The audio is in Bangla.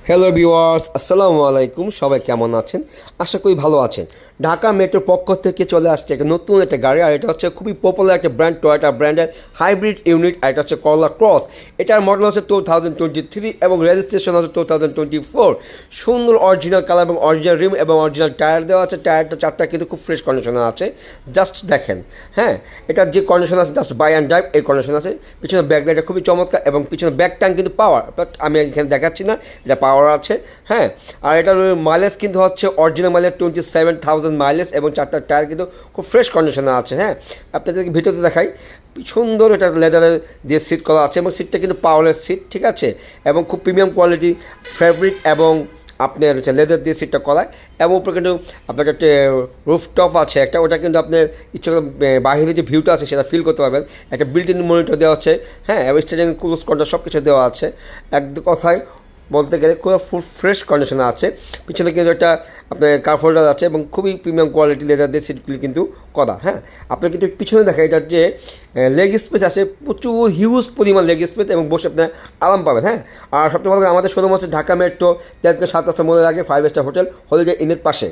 হ্যালো ভিউয়ার্স, আসসালামু আলাইকুম। সবাই কেমন আছেন? আশা করি ভালো আছেন। ঢাকা মেট্রোর পক্ষ থেকে চলে আসছে একটা নতুন একটা গাড়ি, আর এটা হচ্ছে খুবই পপুলার একটা ব্র্যান্ড, টয়োটা ব্র্যান্ডের হাইব্রিড ইউনিট। আর এটা হচ্ছে করলা ক্রস। এটার মডেল হচ্ছে 2023 এবং রেজিস্ট্রেশন হচ্ছে 2024। সুন্দর অরিজিনাল কালার এবং অরিজিনাল রিম এবং অরিজিনাল টায়ার দেওয়া আছে। টায়ারটা চারটা কিন্তু খুব ফ্রেশ কন্ডিশনে আছে। জাস্ট দেখেন, হ্যাঁ, এটার যে কন্ডিশন আছে জাস্ট বাই অ্যান্ড ড্রাইভ এই কন্ডিশন আছে। পিছনে ব্যাক লাইটটা খুবই চমৎকার এবং পিছনে ব্যাক ট্যাঙ্ক কিন্তু পাওয়ার, বাট আমি এখানে দেখাচ্ছি না, এটা পাওয়ার আছে। হ্যাঁ, আর এটার মাইলেজ কিন্তু হচ্ছে অরিজিনাল মাইলেজ 27,000 মাইলেজ এবং চারটা টায়ার কিন্তু খুব ফ্রেশ কন্ডিশনে আছে। হ্যাঁ, আপনাদেরকে ভিডিওতে দেখাই। সুন্দর এটা লেদারের দিয়ে সিট করা আছে এবং সিটটা কিন্তু পাওয়ারের সিট, ঠিক আছে, এবং খুব প্রিমিয়াম কোয়ালিটি ফ্যাব্রিক এবং আপনার হচ্ছে লেদার দিয়ে সিটটা করায়। এবং উপরে কিন্তু আপনার একটা রুফটপ আছে একটা, ওটা কিন্তু আপনার ইচ্ছে বাইরের যে ভিউটা আছে সেটা ফিল করতে পারবেন। একটা বিল্ট ইন মনিটর দেওয়া আছে, হ্যাঁ, এবং স্টিয়ারিং ক্রুজ কন্ট্রোল সব কিছু দেওয়া আছে। এক কথায় বলতে গেলে খুব ফুল ফ্রেশ কন্ডিশনে আছে। পিছনে কিন্তু একটা আপনার কার হোল্ডার আছে এবং খুবই প্রিমিয়াম কোয়ালিটি লেদার দিয়ে সিটগুলি কিন্তু করা। হ্যাঁ, আপনার কিন্তু পিছনে দেখা এটার যে লেগ স্পেস আছে, প্রচুর হিউজ পরিমাণ লেগ স্পেস এবং বসে আপনার আরাম পাবেন। হ্যাঁ, আর সবচেয়ে ভালো আমাদের শোরুম হচ্ছে ঢাকা মেট্রো 7 রাস্তা মোড়ের আগে 5 স্টার হোটেল হলিডে ইনের পাশে।